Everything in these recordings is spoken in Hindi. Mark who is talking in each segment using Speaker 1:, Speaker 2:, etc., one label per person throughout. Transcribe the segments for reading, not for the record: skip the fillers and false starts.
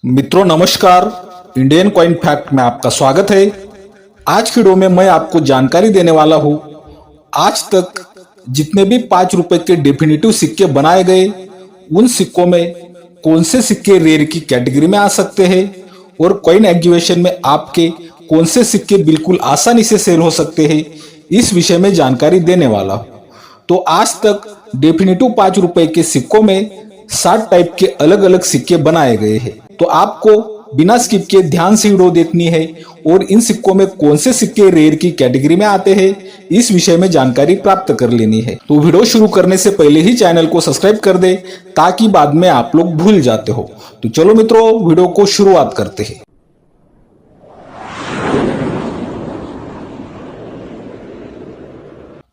Speaker 1: मित्रों नमस्कार, इंडियन कॉइन फैक्ट में आपका स्वागत है। आज की वीडियो में मैं आपको जानकारी देने वाला हूं। आज तक जितने भी 5 रुपए के डेफिनेटिव सिक्के बनाए गए, उन सिक्कों में कौन से सिक्के रेयर की कैटेगरी में आ सकते हैं और कॉइन एग्जीबिशन में आपके कौन से सिक्के बिल्कुल आसानी से सेल हो सकते हैं, इस विषय में जानकारी देने वाला हूं। तो आज तक डेफिनेटिव 5 रुपए के सिक्कों में 7 टाइप के अलग अलग सिक्के बनाए गए हैं। तो आपको बिना स्किप के ध्यान से वीडियो देखनी है और इन सिक्कों में कौन से सिक्के रेयर की कैटेगरी में आते हैं, इस विषय में जानकारी प्राप्त कर लेनी है। तो वीडियो शुरू करने से पहले ही चैनल को सब्सक्राइब कर दे ताकि बाद में आप लोग भूल जाते हो। तो चलो मित्रों, वीडियो को शुरुआत करते हैं।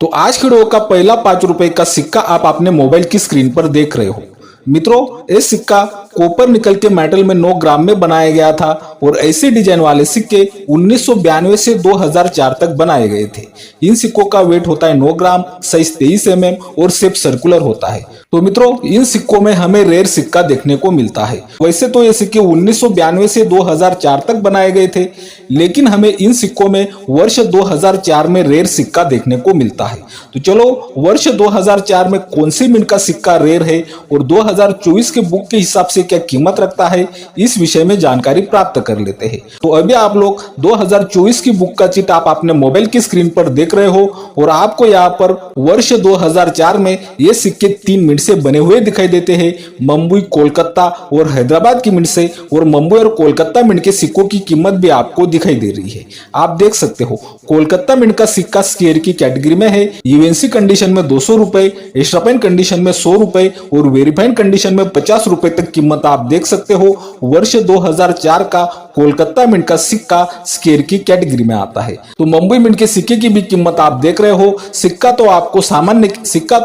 Speaker 1: तो आज की वीडियो का पहला 5 रुपए का सिक्का आप अपने मोबाइल की स्क्रीन पर देख रहे हो। मित्रों, ये सिक्का कॉपर निकल के मेटल में 9 ग्राम में बनाया गया था और ऐसे डिजाइन वाले सिक्के 1992 से 2004 तक बनाए गए थे। इन सिक्कों का वेट होता है 9 ग्राम, साइज 23 mm और शेप सर्कुलर होता है। तो मित्रों, इन सिक्कों में हमें रेयर सिक्का देखने को मिलता है। वैसे तो ये सिक्के 1992 से 2004 तक बनाए गए थे, लेकिन हमें इन सिक्कों में वर्ष 2004 में रेयर सिक्का देखने को मिलता है। तो चलो, वर्ष 2004 में कौन सी मिंट का सिक्का रेयर है और 2024 के बुक के हिसाब से क्या कीमत रखता है, इस विषय में जानकारी प्राप्त कर लेते हैं। तो अभी आप लोग 2024 की बुक का चिट आप अपने मोबाइल की स्क्रीन पर देख रहे हो और आपको यहाँ पर वर्ष 2004 में ये सिक्के 3 मिनट से बने हुए दिखाई देते हैं। मुंबई, कोलकाता और हैदराबाद की मिंट से, और मुंबई और कोलकाता मिंट के सिक्कों की कीमत भी आपको दिखाई दे रही है। आप देख सकते हो, कोलकाता मिंट का सिक्का स्केयर की कैटेगरी में है। यूएनसी कंडीशन में 200 रुपए, एक्स्ट्रापाइन कंडीशन में 100 रुपए और वेरीफाइड कंडीशन में 50 रुपए तक कीमत आप देख सकते हो। वर्ष 2004 का कोलकाता मिंट का सिक्का स्केयर की कैटेगरी में आता है। तो मुंबई मिंट के सिक्के की भी कीमत आप देख रहे हो। सिक्का तो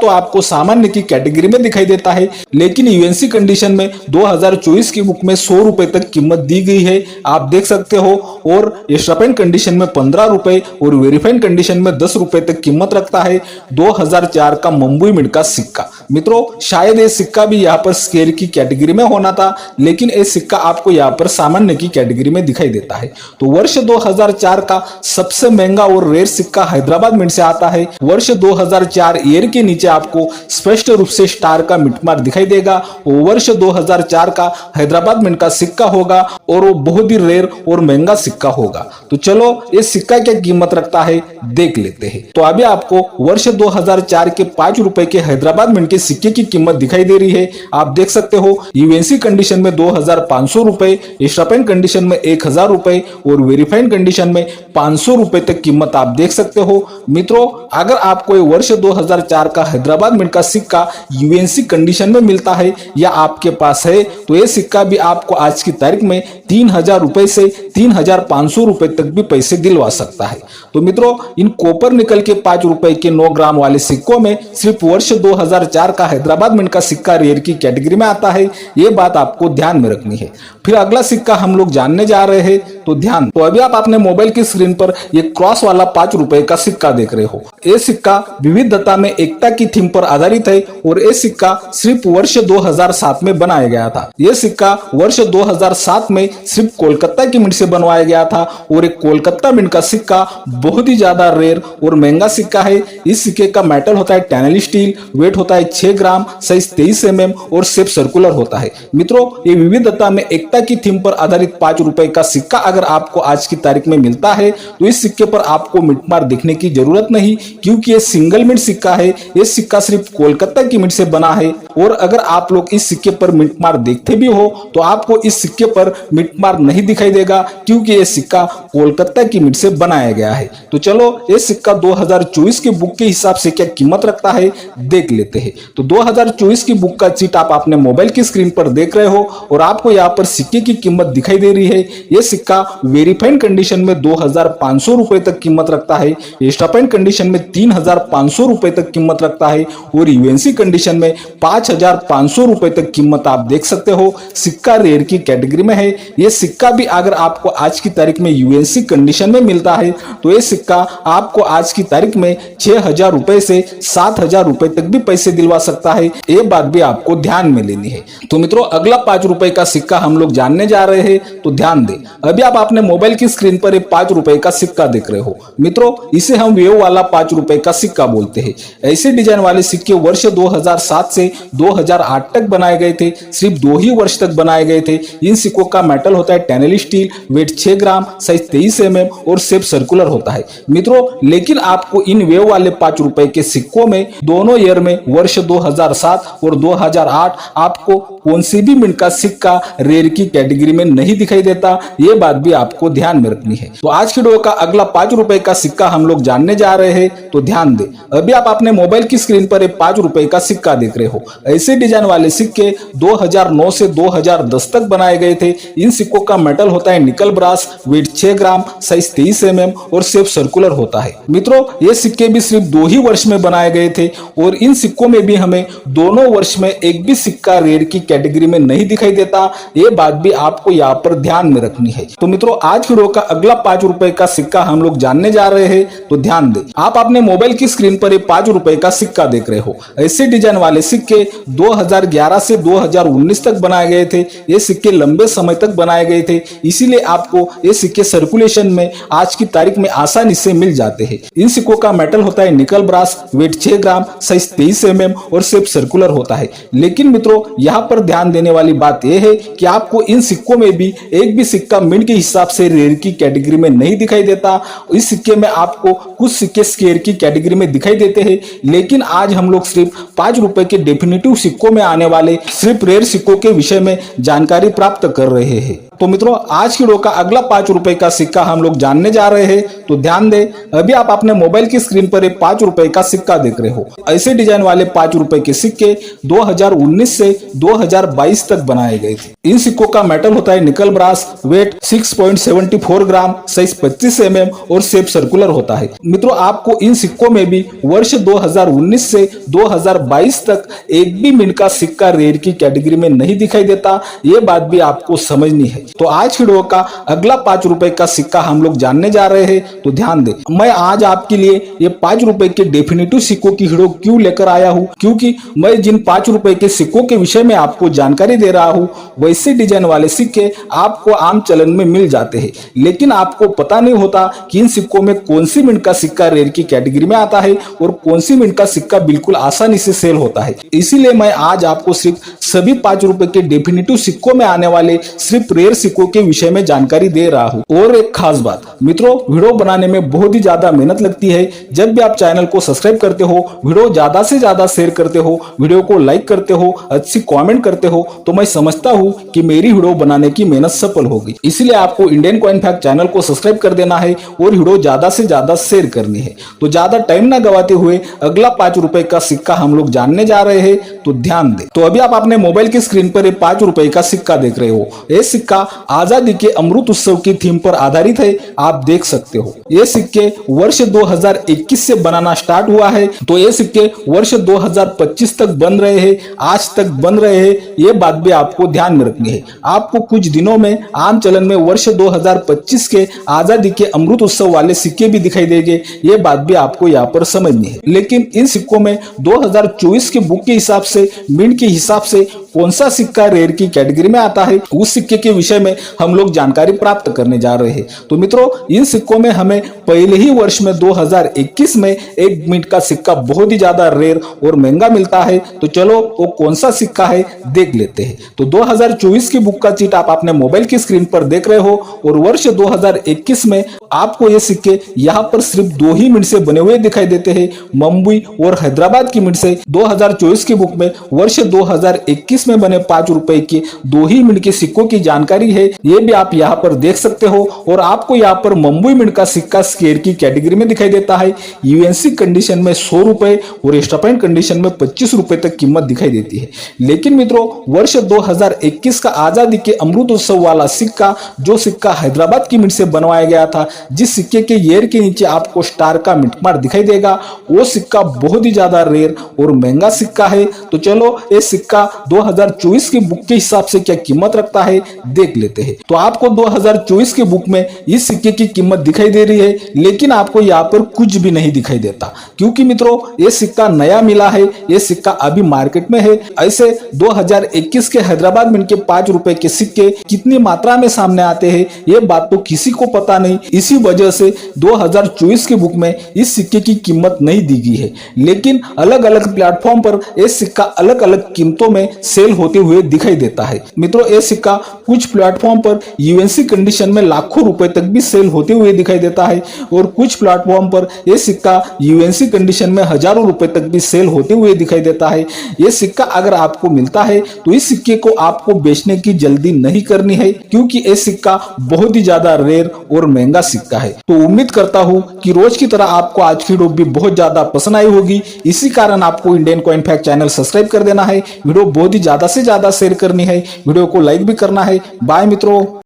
Speaker 1: आपको सामान्य की कैटेगरी में दिखाई देता है, लेकिन यूएनसी कंडीशन में 2024 की बुक में 100 रुपए तक कीमत दी गई है, आप देख सकते हो। और एक्स्ट्रापाइन कंडीशन में 15 रुपए और वेरीफाइड कंडीशन में 10 रुपए तक कीमत रखता है 2004 का मुंबई मिंट का सिक्का। मित्रों, शायद ये सिक्का भी यहाँ पर स्केयर की कैटेगरी में होना था, लेकिन ये सिक्का आपको यहाँ पर सामान्य की कैटेगरी में दिखाई देता है। तो वर्ष 2004 का सबसे महंगा और रेयर सिक्का हैदराबाद मिंट से आता है। वर्ष 2004 ईयर के नीचे आपको स्पष्ट रूप से स्टार का मिंट मार्क दिखाई देगा। वो वर्ष 2004 का हैदराबाद मिंट का सिक्का होगा और वो बहुत ही रेयर और महंगा सिक्का होगा। तो चलो, ये सिक्का क्या कीमत रखता है देख लेते हैं। तो अभी आपको वर्ष 2004 के 5 रुपए के हैदराबाद मिंट के सिक्के की कीमत दिखाई दे रही है। आप देख सकते हो, यूएनसी कंडीशन में 2500 रुपए, एक्स्ट्रापाइन कंडीशन में 1000 रुपए और वेरीफाइड कंडीशन में 500 रुपए तक कीमत आप देख सकते हो। मित्रों, अगर आपको वर्ष 2004 का हैदराबाद मिंट का सिक्का यूएनसी कंडीशन में मिलता है या आपके पास है, तो ये सिक्का भी आपको आज की तारीख में 3000 रुपए से 3500 रुपए तक भी पैसे दिलवा सकता है। तो मित्रों, इन कॉपर निकल के 5 रुपए के 9 ग्राम वाले सिक्कों में सिर्फ वर्ष 2004 का हैदराबाद मिंट का सिक्का रेयर की कैटेगरी में आता है। ये बात आपको ध्यान में रखनी है। फिर अगला सिक्का हम लोग जानने जा रहे हैं, तो ध्यान। तो अभी आप अपने मोबाइल की स्क्रीन पर ये क्रॉस वाला 5 रुपए का सिक्का देख रहे हो। ये सिक्का विविधता में एकता की थीम पर आधारित है और ये सिक्का सिर्फ वर्ष 2007 में बनाया गया था। ये सिक्का वर्ष 2007 में सिर्फ कोलकाता की मिंट से बनवाया गया था और एक कोलकाता मिंट का सिक्का बहुत ही ज्यादा रेयर और महंगा सिक्का है। इस सिक्के का मेटल होता है टैनल स्टील, वेट होता है 6 ग्राम, साइज 23 mm और शेप सर्कुलर होता है। मित्रों, ये विविधता में एकता की थीम पर आधारित 5 रुपए का सिक्का अगर आपको आज की तारीख में मिलता है, तो इस सिक्के पर आपको मिंट मार्क देखने की जरूरत नहीं, क्योंकि ये सिंगल मिंट सिक्का है। ये सिक्का सिर्फ कोलकाता की मिंट से बना है और अगर आप लोग इस सिक्के पर मिंट मार्क देखते भी हो, तो आपको इस सिक्के पर मिंट मार्क नहीं दिखाई देगा, क्योंकि ये सिक्का कोलकाता की मिंट से बनाया गया है। तो चलो, ये सिक्का 2024 के बुक के हिसाब से क्या कीमत रखता है देख लेते हैं। तो 2024 की बुक का चिट आप अपने मोबाइल की स्क्रीन पर देख रहे हो और आपको यहाँ पर सिक्के की कीमत दिखाई दे रही है। ये सिक्का वेरीफाइड कंडीशन में 2500 रुपए तक कीमत रखता है, एक्स्ट्रापाइन कंडीशन में 3500 रुपए तक कीमत रखता है और यूएनसी कंडीशन में 5,500 रुपए तक कीमत आप देख सकते हो। सिक्का रेयर की कैटेगरी में है। ये सिक्का भी अगर आपको आज की तारीख में यूएनसी कंडीशन में मिलता है तो ये सिक्का आपको आज की तारीख में 6,000 रुपए से 7,000 रुपए तक भी पैसे दिलवा सकता है। ये बात भी आपको ध्यान में लेनी है। तो मित्रों, अगला 5 रुपए का सिक्का हम लोग जानने जा रहे हैं, तो ध्यान दें। अभी आप अपने मोबाइल की स्क्रीन पर एक 5 रुपए का सिक्का देख रहे हो। मित्रों, इसे हम वेव वाला 5 रुपए का सिक्का बोलते हैं। ऐसे डिजाइन वाले सिक्के वर्ष 2007 से 2008 तक बनाए गए थे। सिर्फ 2 ही वर्ष तक बनाए गए थे। इन सिक्कों का मेटल होता है टैनल स्टील, वेट 6 ग्राम, साइज 23 mm और शेप सर्कुलर होता है। मित्रों, लेकिन आपको इन वेव वाले 5 रुपए के सिक्कों में दोनों ईयर में वर्ष 2007 और 2008 आपको कौन सी भी मिनट का सिक्का रेयर की कैटेगरी में नहीं दिखाई देता। ये बात भी आपको ध्यान में रखनी है। तो आज के वीडियो का अगला 5 रुपए का सिक्का हम लोग जानने जा रहे हैं, तो ध्यान दें। अभी आप अपने मोबाइल की स्क्रीन पर एक 5 रुपए का सिक्का देख रहे हो। ऐसे डिजाइन वाले सिक्के 2009 से 2010 तक बनाए गए थे। इन सिक्कों का मेटल होता है निकल ब्रास, वेट 6 ग्राम, साइज 23 mm और शेप सर्कुलर होता है। मित्रों, ये सिक्के भी सिर्फ 2 ही वर्ष में बनाए गए थे और इन सिक्कों में भी हमें दोनों वर्ष में एक भी सिक्का रेयर की कैटेगरी में नहीं दिखाई देता। ये बात भी आपको यहाँ पर ध्यान में रखनी है। तो मित्रों, आज की वीडियो का अगला 5 रुपए का सिक्का हम लोग जानने जा रहे हैं, तो ध्यान दें। आप अपने मोबाइल की स्क्रीन पर एक 5 रुपए का सिक्का देख रहे हो। ऐसे डिजाइन वाले सिक्के 2011 से 2019 तक बनाए गए थे। ये सिक्के लंबे समय तक बनाए गए थे, इसीलिए आपको ये सिक्के सर्कुलेशन में आज की तारीख में आसानी से मिल जाते हैं। इन सिक्कों का मेटल होता है निकल ब्रास, वेट 6 ग्राम, साइज 23 mm और शेप सर्कुलर होता है। लेकिन मित्रों, यहाँ पर ध्यान देने वाली बात यह है कि आपको इन सिक्कों में भी एक भी सिक्का मिनट के हिसाब से रेयर की कैटेगरी में नहीं दिखाई देता। इस सिक्के में आपको कुछ सिक्के स्केयर की कैटेगरी में दिखाई देते हैं, लेकिन आज हम लोग सिर्फ 5 रुपए के डेफिनेटिव सिक्कों में आने वाले सिर्फ रेयर सिक्कों के विषय में जानकारी प्राप्त कर रहे हैं। तो मित्रों, आज की वीडियो का अगला 5 रुपए का सिक्का हम लोग जानने जा रहे हैं, तो ध्यान दें। अभी आप अपने मोबाइल की स्क्रीन पर एक 5 रुपए का सिक्का देख रहे हो। ऐसे डिजाइन वाले 5 रुपए के सिक्के 2019 से 2022 तक बनाए गए थे। इन सिक्कों का मेटल होता है निकल ब्रास, वेट 6.74 ग्राम, साइज 25 mm और शेप सर्कुलर होता है। मित्रों, आपको इन सिक्कों में भी वर्ष 2019 से 2022 तक एक भी मिनट का सिक्का रेयर की कैटेगरी में नहीं दिखाई देता। ये बात भी आपको समझनी है। तो आज की वीडियो का अगला 5 रुपए का सिक्का हम लोग जानने जा रहे हैं, तो ध्यान दें। मैं आज आपके लिए ये 5 रुपए के डेफिनेटिव सिक्कों की वीडियो क्यों लेकर आया हूँ, क्योंकि मैं जिन 5 रुपए के सिक्कों के विषय में आपको जानकारी दे रहा हूँ, वैसे डिजाइन वाले सिक्के आपको आम चलन में मिल जाते हैं, लेकिन आपको पता नहीं होता कि इन सिक्कों में कौन सी मिनट का सिक्का रेयर की कैटेगरी में आता है और कौन सी मिनट का सिक्का बिल्कुल आसानी से सेल होता है। इसीलिए मैं आज आपको सिर्फ सभी 5 रुपए के डेफिनेटिव सिक्कों में आने वाले सिर्फ रेयर सिक्कों के विषय में जानकारी दे रहा हूँ। और एक खास बात मित्रों, वीडियो बनाने में बहुत ही ज्यादा मेहनत लगती है। जब भी आप चैनल को सब्सक्राइब करते हो, वीडियो ज्यादा से ज्यादा शेयर करते हो, वीडियो को लाइक करते हो, अच्छी कमेंट करते हो, तो मैं समझता हूँ कि मेरी वीडियो बनाने की मेहनत सफल होगी। इसलिए आपको इंडियन कॉइन फैक्ट चैनल को सब्सक्राइब कर देना है और वीडियो ज्यादा से ज्यादा शेयर करनी है। तो ज्यादा टाइम ना गवाते हुए अगला 5 रुपए का सिक्का हम लोग जानने जा रहे हैं, तो ध्यान दें। तो अभी आप अपने मोबाइल की स्क्रीन पर एक 5 रुपए का सिक्का देख रहे हो। यह सिक्का आजादी के अमृत उत्सव की थीम पर आधारित है, आप देख सकते हो। ये सिक्के वर्ष 2021 से बनाना स्टार्ट हुआ है, तो ये सिक्के वर्ष 2025 तक बन रहे हैं, आज तक बन रहे हैं। ये बात भी आपको ध्यान में रखनी है। आपको कुछ दिनों में आम चलन में वर्ष 2025 के आजादी के अमृत उत्सव वाले सिक्के भी दिखाई देंगे। ये बात भी आपको यहाँ पर समझनी है। लेकिन इन सिक्कों में 2024 के बुक के हिसाब से, मिनट के हिसाब से कौन सा सिक्का रेयर की कैटेगरी में आता है, उस सिक्के के विषय में हम लोग जानकारी प्राप्त करने जा रहे हैं। तो मित्रों, इन सिक्कों में हमें पहले ही वर्ष में 2021 में एक मिनट का सिक्का बहुत ही ज्यादा रेयर और महंगा मिलता है। तो चलो वो कौन सा सिक्का है देख लेते हैं। तो 2024 की बुक का चीट आप अपने मोबाइल की स्क्रीन पर देख रहे हो और वर्ष 2021 में आपको ये सिक्के यहाँ पर सिर्फ 2 ही मिनट से बने हुए दिखाई देते हैं, मुंबई और हैदराबाद की मिनट से। 2024 की बुक में वर्ष 2021 में बने 5 रुपए के 2 ही मिनट के सिक्कों की जानकारी है, ये भी आप यहाँ पर देख सकते हो। और आपको यहाँ पर पर मुंबई मिंट का सिक्का स्केयर की कैटेगरी में दिखाई देता है। यूएनसी कंडीशन में 100 रुपए और एक्स्ट्रा पॉइंट कंडीशन में 25 रुपए तक कीमत दिखाई देती है। लेकिन मित्रों, वर्ष 2021 का आजादी के अमृत उत्सव वाला सिक्का, जो सिक्का हैदराबाद की मिंट से बनवाया गया था, जिस सिक्के के ईयर के नीचे आपको स्टार का मिंट मार्क दिखाई देगा, वो सिक्का बहुत ही ज्यादा रेयर और महंगा सिक्का है। तो चलो ये सिक्का 2024 की बुक के हिसाब से क्या कीमत रखता है देख लेते हैं। तो आपको 2024 की बुक में इस सिक्के की कीमत दिखाई दे रही है, लेकिन आपको यहाँ पर कुछ भी नहीं दिखाई देता, क्योंकि मित्रों ये सिक्का नया मिला है, ये सिक्का अभी मार्केट में है। ऐसे 2021 के हैदराबाद मिंट के 5 रुपए के सिक्के कितनी मात्रा में सामने आते हैं ये बात तो किसी को पता नहीं। इसी वजह से 2024 की बुक में इस सिक्के की कीमत नहीं दी गई है, लेकिन अलग अलग प्लेटफॉर्म पर यह सिक्का अलग अलग कीमतों में सेल होते हुए दिखाई देता है। मित्रों, यह सिक्का कुछ प्लेटफॉर्म पर यूएनसी कंडीशन में लाखों रुपए तक भी सेल होते हुए दिखाई देता है और कुछ प्लेटफॉर्म पर यह सिक्का यूएनसी कंडीशन में हजारों रुपए तक भी सेल होते हुए दिखाई देता है। यह सिक्का अगर आपको मिलता है तो इस सिक्के को आपको बेचने की जल्दी नहीं करनी है, क्योंकि यह सिक्का बहुत ही ज्यादा रेयर और महंगा सिक्का है। तो उम्मीद करता हूं कि रोज की तरह आपको आज की वीडियो भी बहुत ज्यादा पसंद आई होगी। इसी कारण आपको Indian coin fact channel subscribe कर देना है, वीडियो बहुत ही ज्यादा से ज्यादा शेयर करनी है, वीडियो को लाइक भी करना है। बाय मित्रों।